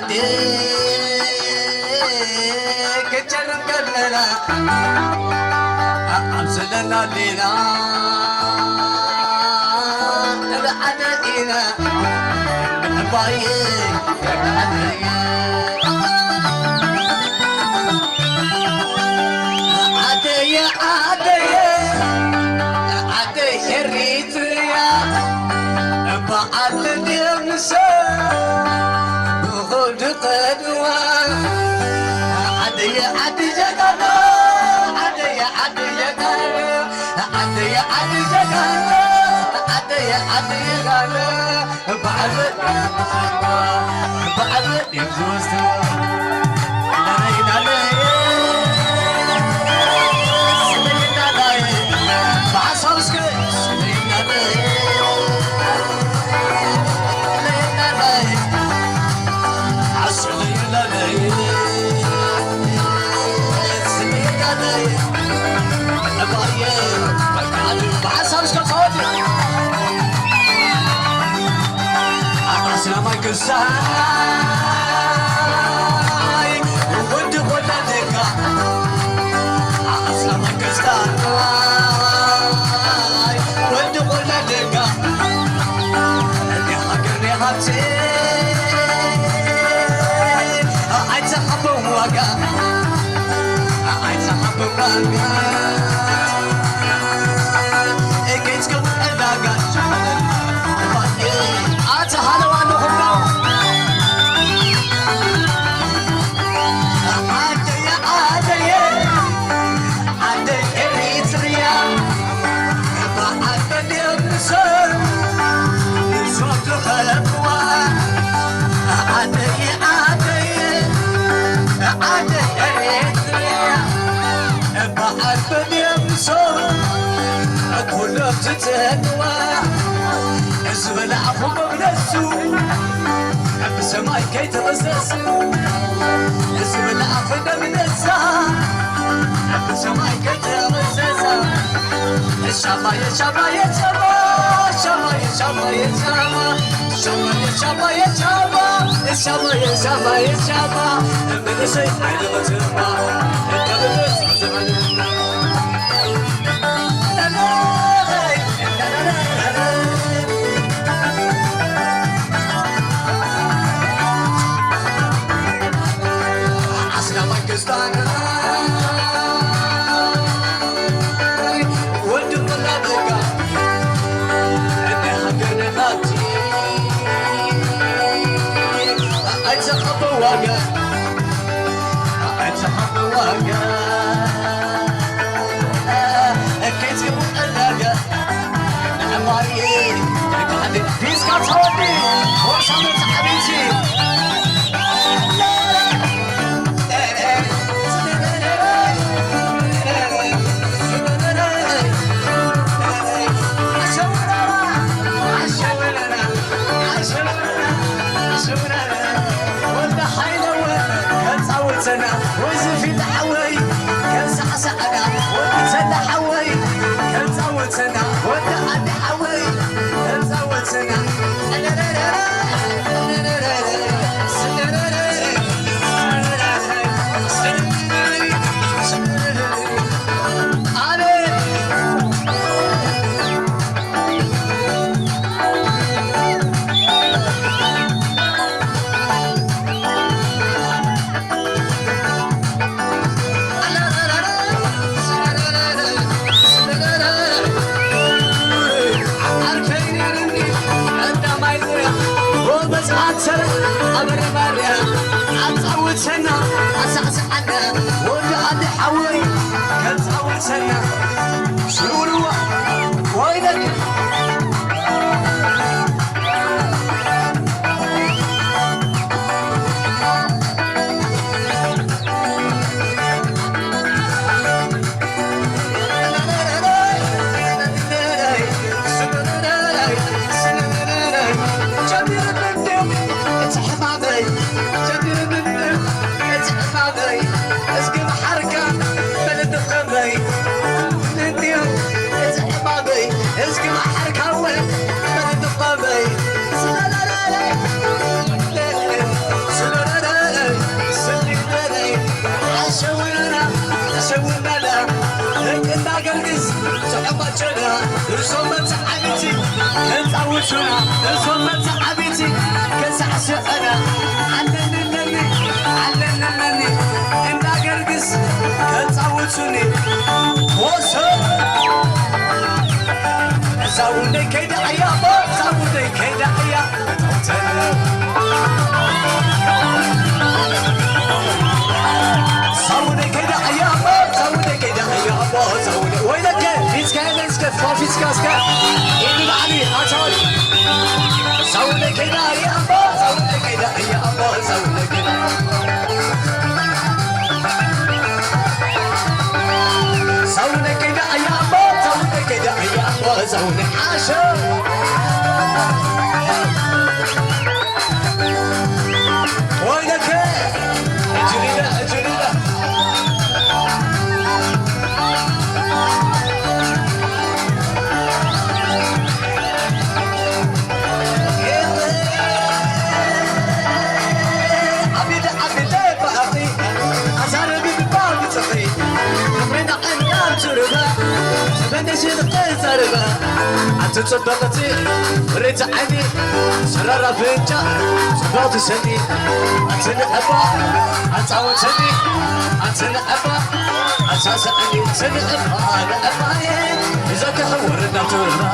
عديك جرب قلنا أمسلنا لنا تبعنا بايك عدي ريتريا بعد اليمسة بغد قدوة عدي جقنا عدي جقنا بعد يمزوستوا Sai, would you want to take up? Aslam Pakistan. Would you want to take up? The Hagar Hati. I'd a hapu waga. I'd a hapu waga. Against go and daga. I'd a hello. زبلعهم بنفسه بسماي كي تغسسوا زبلعهم بنفسه بسماي كي تغسسوا الشما يا شما يا شما شما يا شما يا شما شما يا شما يا شما الشما يا شما يا شما من شيء عيد غزما He's got Tony! What's on the Tabichi? وزفي الحوي كان سحسحنا وتسلى حوي كان زود سنة وتحد حوي كان زود سنة أمر مريم أتصور سنة أساس حنا وجعل حوي كتصور سنة شنو الوا وينك رسومة عبيتي كنت عوشونا رسومة عبيتي كسعش أنا علننني علننني إن أقرقس كنت عوشوني وصل زاوني كيدا عيابا زاوني كيدا عيابا زاوني كيدا عيابا زاوني كيدا عيابا زاوني وينك فيتسكا فيتسكا إني معلي أشاري زاوني كيدا عيابا زاوني كيدا عيابا زاوني كيدا زاوني كيدا عيابا زاوني كيدا عيابا زاوني عاشر وينك جريدة جريدة عبيد عبيد بقى أزار بالباب تقي من عنا تربا بندش القيصربا أنت تصدقتي وريت عيني سرر فينجا صفات سني أنت الأبا أنت عوتني أنت الأبا أساس أني سني أبا أنا أبا إذا كهورنا تربا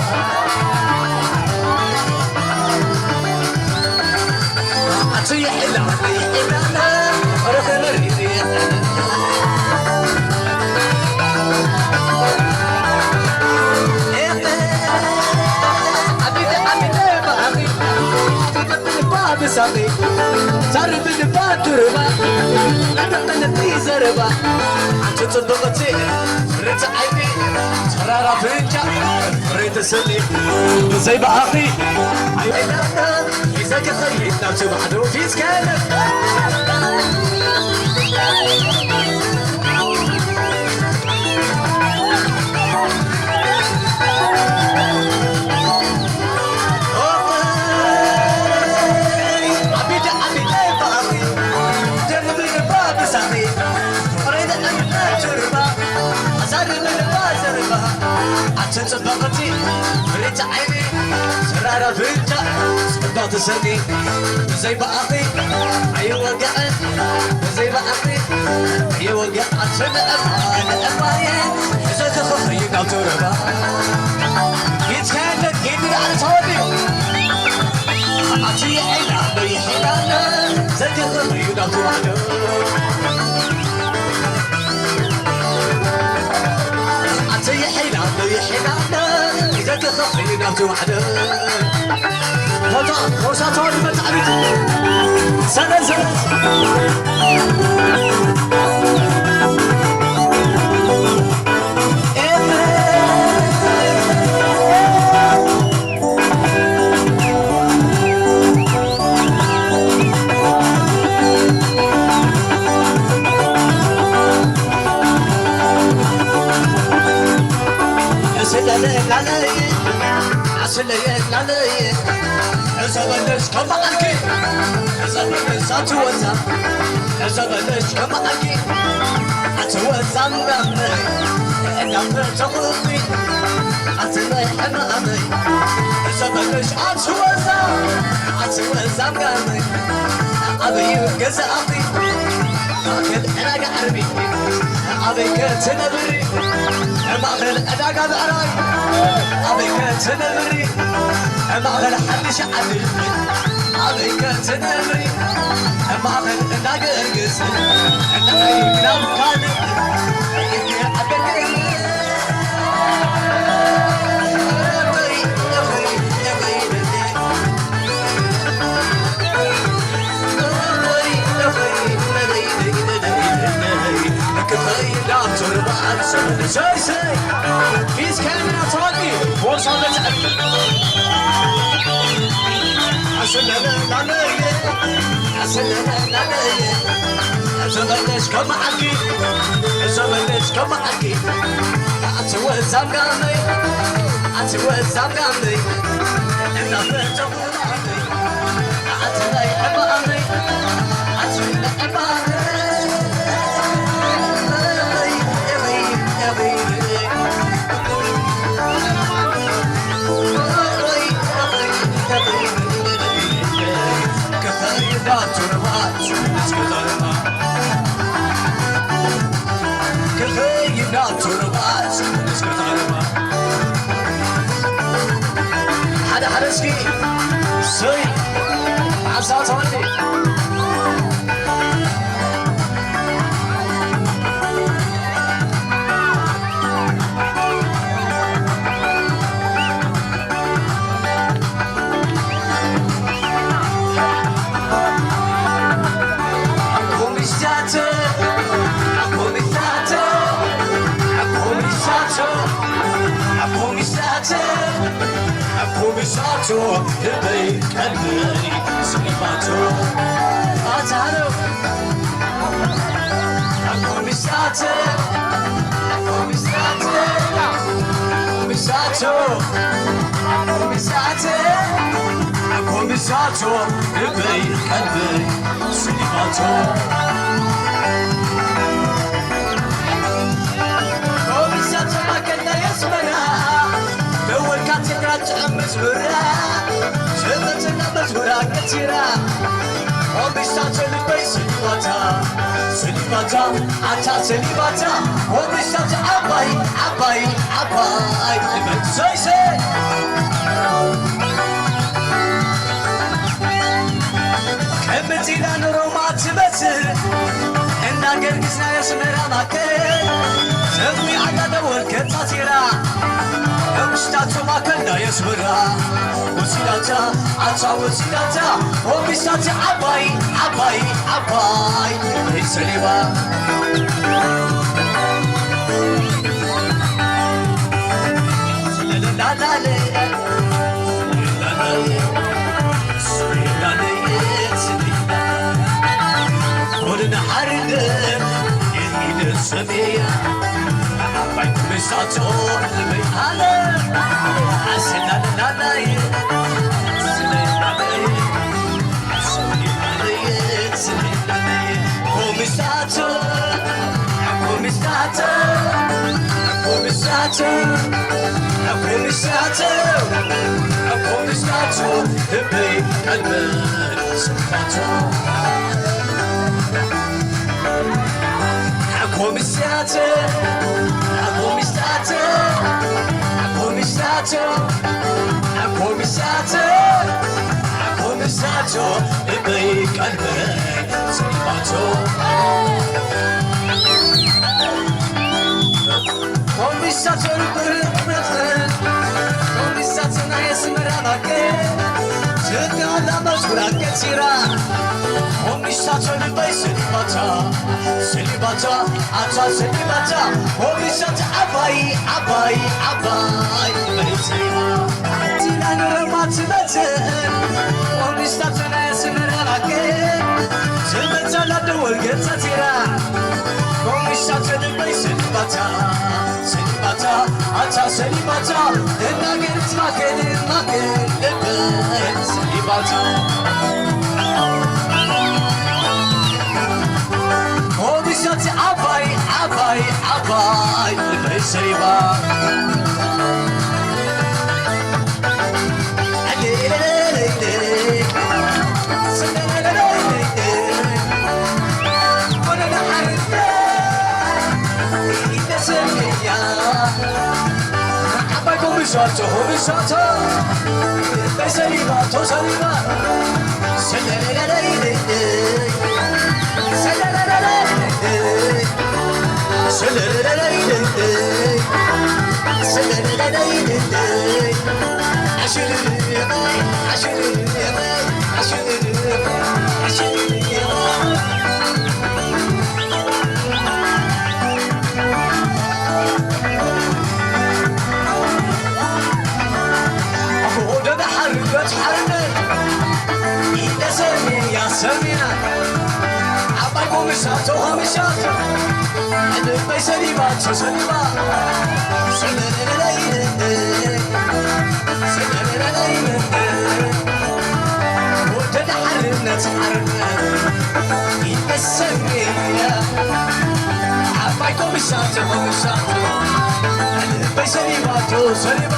أنت يحلا يحلا أروح نريدي بسامي صار بالباب تربا لا تقنطي زربا أنت تصدقتي ريت عيني سرارة فينجا ريت سني زي بأخي عينا إذا كخيتنا تبعدو في سكالة صدقتي ريت عيني سرارة فينجا صدقت سني زي بأخي أي وقعت زي بأخي أي وقعت سنة أبايا أبايا إذا تخفي قال تربا يتكلم يدي على صوتي أعطي حيلة بي حيلة زي تخفي قال تربا زي حيلة إذا كخفينا توحدة وطا وساطور متعبد سنة زلت زبلش كما أكيد زبلش أتوزع زبلش كما أكيد أتوزع مغامري نعمل تقومي أتلاقي حمامي زبلش أتوزع مغامري أبي يبقى أبي أكيد أنا قعربي أبي كتنبري ما أغل أنا قاعد أراي أبي كتنبري ما أغل حدش عدل أبي كتنبري ما أغل أنا قرقس أنا أيقنا مكاني سي فيز كلمة أطراقي وصلت عسلنا لعناية عسلنا لعناية زبلش كما حكي زبلش كما حكي أتوه زمقامي أتوه زمقامي إنا بنتقول عمي أتوه حبامي أتوه حبامي هذا حرسكي سوي عبسات عندي Sato, hey, Cadbury, Slimato, Atano, Comisato, Comisato, Comisato, Comisato, Comisato, hey, Cadbury, Slimato. Comisato, ma che ne esmerà? مزورا سلطنا مزورا كتيرا ومشتاق للبيت سليباتا سليباتا عتا سليباتا ومشتاق عباي عباي عباي لمن سويسي كمتينا نروما تبتر إنا قرقسنا يسمرا ماكين سمي عدا دور كتاتيرا مشتاق ما كنا يسمرا وسيلاتا عطا وسيلاتا ومشتاق عباي عباي عباي سليبا لا لا لا لا ولنا حردم يهيد السمية عباي مشتاق لميحالة سلا لا لا Comisato, comisato, comisato, comisato, comisato, e poi almeno soltanto. Comisato, comisato, comisato, comisato, comisato, e poi almeno soltanto. Comisato comisato na esmera che c'è la masura che tira comisato il paese selibata ata selibata comisato abai abai abai tira no matmete comisato na esmera che c'è la due che tira comisato il paese selibata ata selibata enagent maken selibata comisato abai abai abai selibata Comisato, comisato, saliva, saliva, comisato, comisato, e poi saliva, saliva, وتدحرنا تحرنا يتسمية عباي comisato, comisato, e poi saliva, saliva,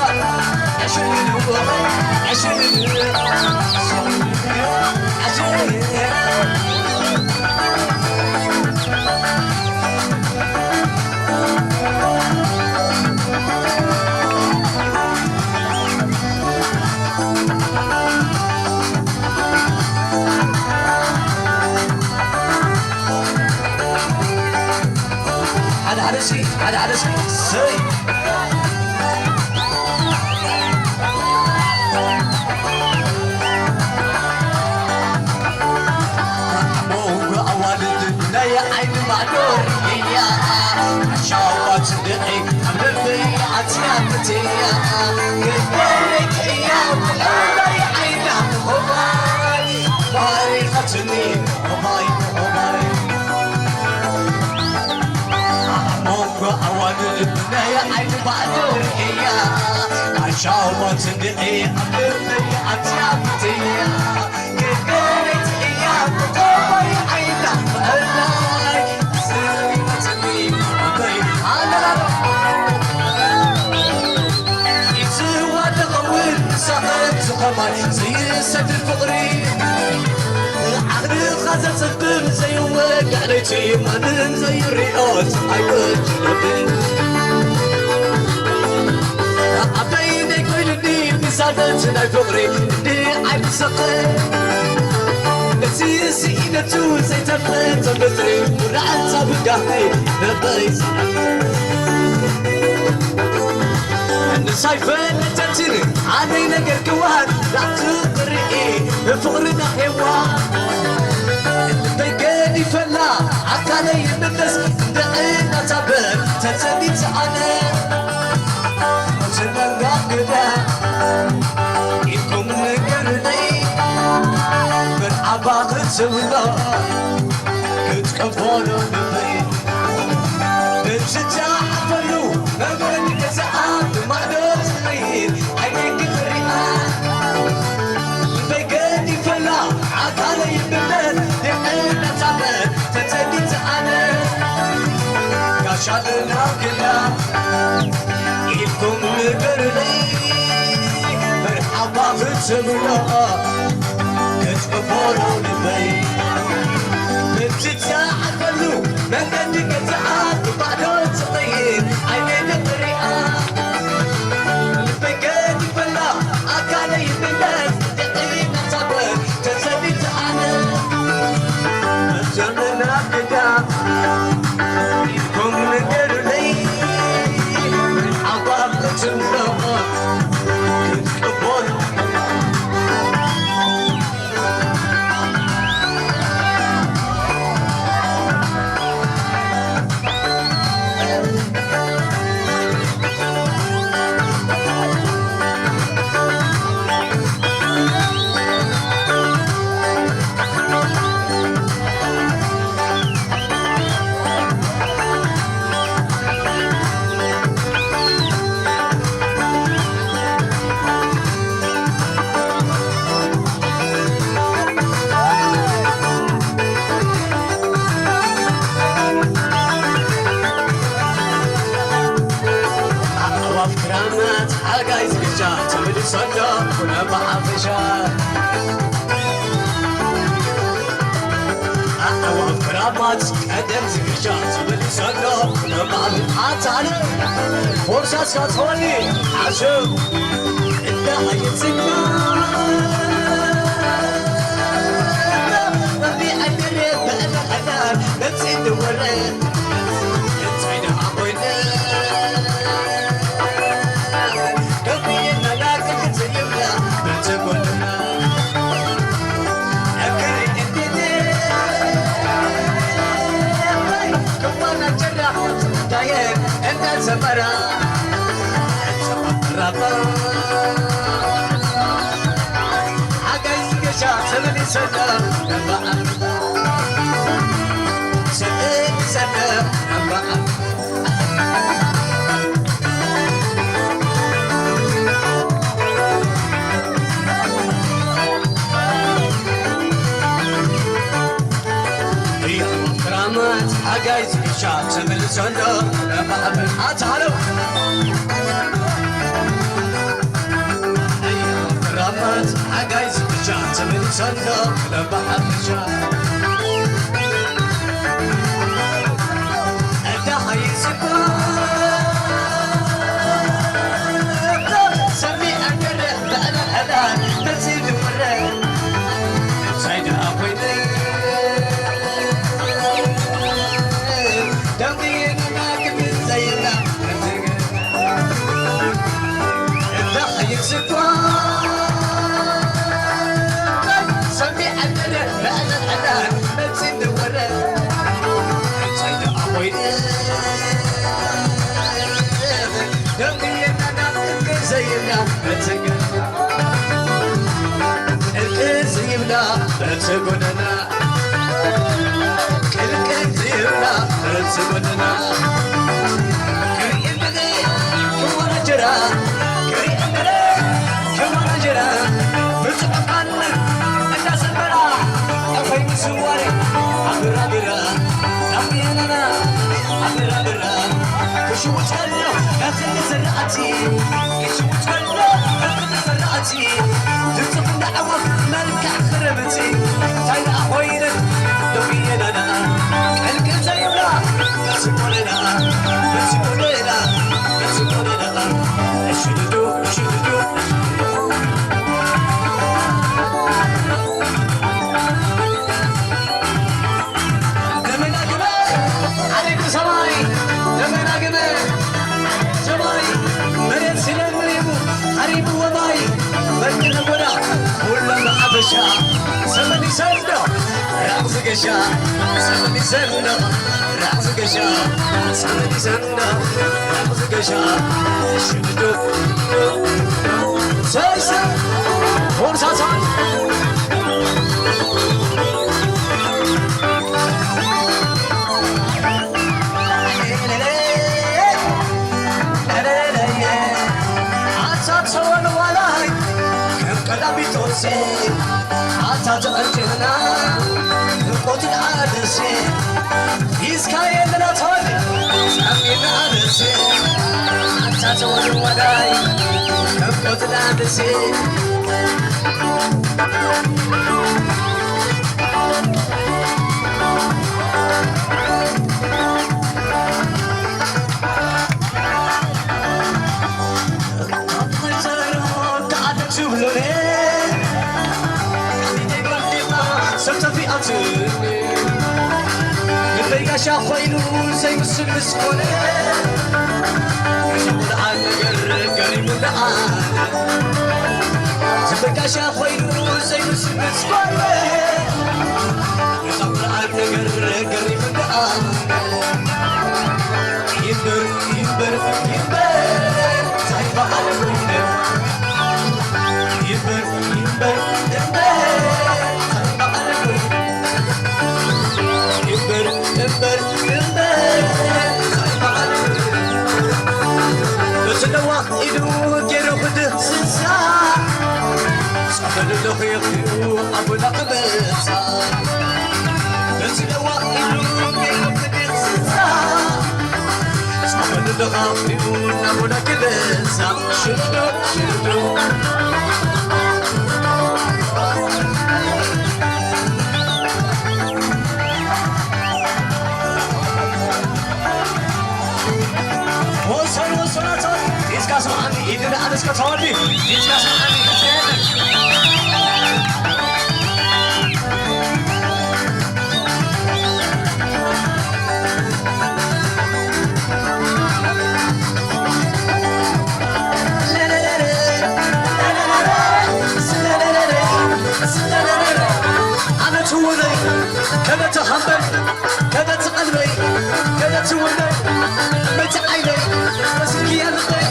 على سي يا عين معدور يا شاوات دقي حبيبي عتيامتي كبرك يا مولاي عينا وباي باي خطني وباي وباي موقع أوان الدنيا يا عين معدور يا شاوات دقي حبيبي عتيامتي كبرك يا مولاي عينا زي السد الفقري عقلي خازن صدق زي وقعتي من زي الرئات عيوت جنبي عبيني كلني بسادتنا الفقري اللي عيب سقي نسي سيدتو زي تفلت المثري ورعتها بدهني نبيس شايفين تنتني علينا قرقوان لا تقرئي فقرنا حيوان بيقاني فلا عقالي الناس دعينا تبان تنتني تعالي وتنقى قدا يكون نقرني من عباق تسولا كنت كفولو نبي نمشي فلو نبني كسعاد ما نصير عينيك فريقان بيقاني فلا عقالي بالبلد يحينا تعبان تتني تعالى قاشالنا كلا يكون نقرني مرحبا في السبلا كتقفولو نبي نمشي ساعة فلو نبني كسعاد ما نصير عينيك فريقان بيقاني فلا عقالي بالبلد يحينا تعبان تتني تعالى قاشالنا كلا يكون نقرني مرحبا في السبلا كتقفولو كرامات حقايز بجات من صدق ونبع فشات أوف كرامات قدم زبجات من صدق ونبع بالحات على فرصة ساتوني عشق إنت حيتسكنا ربيع الدرب بأنا حنان نفسي دورين انتين عبوينين انت سفرا عقايز قشا سمني سلام سمني سلام كرامات عقايز قشا سمني سلام تعالوا كرامات عقايز قشا سمني سلام لبحر شا انت حيسكوا سمي أكره بأنا الحلال تزيد مرة سيد أبويني دمي أنا ما كنت زي الكزيبنا رتقولنا الكزيبنا رتقولنا كريم بدي كمان جرا كريم بدي كمان جرا بتقطعن الناس البرا أخي سواري عبرا برا نبينا عبرا برا كشو تكلم أخي زرعتي كشو تكلم أخي زرعتي تتقن دعوة ملك خربتي تاينا أخوينا نبينا الكل زينا نسيبنا نسيبنا نسيبنا شددو شددو لمنا جمال عليك سماي لمنا جمال سماي مريت سنين مريبو حريبو وماي مركنا ولا ولا محبشا سمني سنة رأس قشا سمني سنة رأس قشا سمني سنة رأس قشا شددو سايسا فرصة عطات أجلنا قوت العادس يسكاي لنا طول سامينا عادس عطات والوداي قوت العادس يا خويلو زي مسل مسكونة يقول عن قريب العالم زبقاش يا خويلو زي مسل مسكونة يقول عن قريب العالم ينبر ينبر ينبر زي بعالمنا ينبر ينبر ينبر ينبر بتلوى إيدو جيرو بده سنسا صفر له يخيو أبو لقبسا بتلوى إيدو جيرو بده سنسا صفر له يخيو أبو لقبسا شدو شدو Discuss on the evening and discuss on the discuss on أنا تولي كذا تحمل كذا تقلبي كذا تولي متعيني بس كيانتي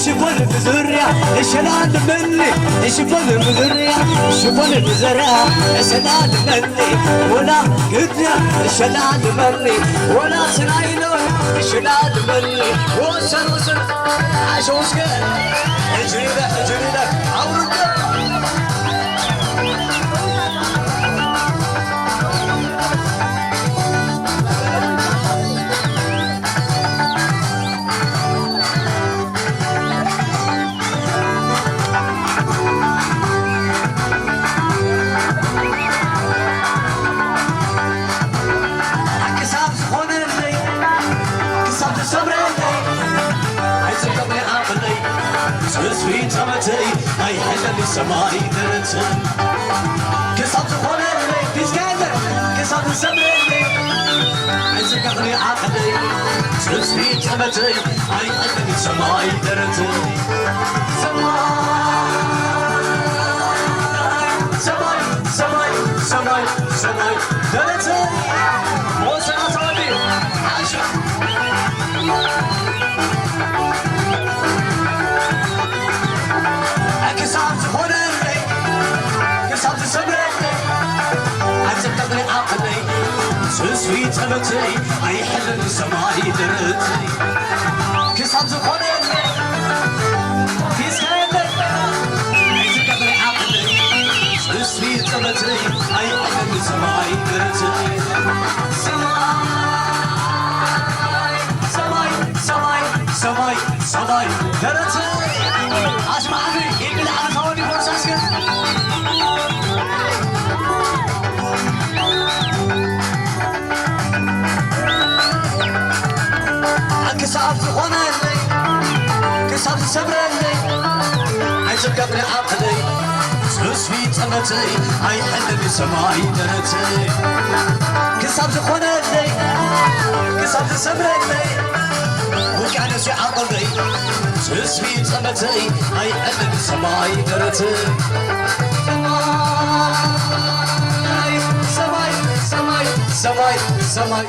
شوفوني بزرية شلال مني شوفوني بزرية شوفوني بزرية شلال مني ولا قدرة شلال مني ولا سرايلو شلال مني وصل وصل عشوشك اجري لك عورك ሰማይ ደረተ ክሳብ ዝኾነለይ ፊስካለ ክሳብ ዝሰምረለይ ኣይዝከኽኒ ዓቕለይ ስስፊ ጨመተይ ኣይቐልኒ ሰማይ ደረተ ሰማይ ሰማይ ሰማይ ሰማይ ደረተ ወሰና ሰማቢ ዓሻ ክሳብ ዝኾነለይ ክሳብ ዝሰምረለይ ኣይዝከኽኒ ዓቕለይ ስስፊ ጨመተይ ኣይሕልኒ ሰማይ ደረተይ ክሳብ ዝኾነለይ ፊስካየለይ ኣይዝከኽኒ ዓቕለይ ስስፊ ጨመተይ ኣይሕልኒ ሰማይ ደረተይ ሰማይ ሰማይ ሰማይ ሰማይ ደረተይ ኣስማዕኒ ይግልዓኒ ተወዲ ቦርሳስከ ክሳብ ዝኾነለይ ክሳብ ዝሰምረለይ ኣይዝከኽኒ ዓቕለይ ስስፊ ጨመተይ ኣይሕልኒ ሰማይ ደረተይ ክሳብ ዝኾነለይ ክሳብ ዝሰምረለይ ውቅያኖስ ዓቕለይ ስስፊ ጨመተይ ኣይሕልኒ ሰማይ ደረተይ ሰማይ ሰማይ ሰማይ ሰማይ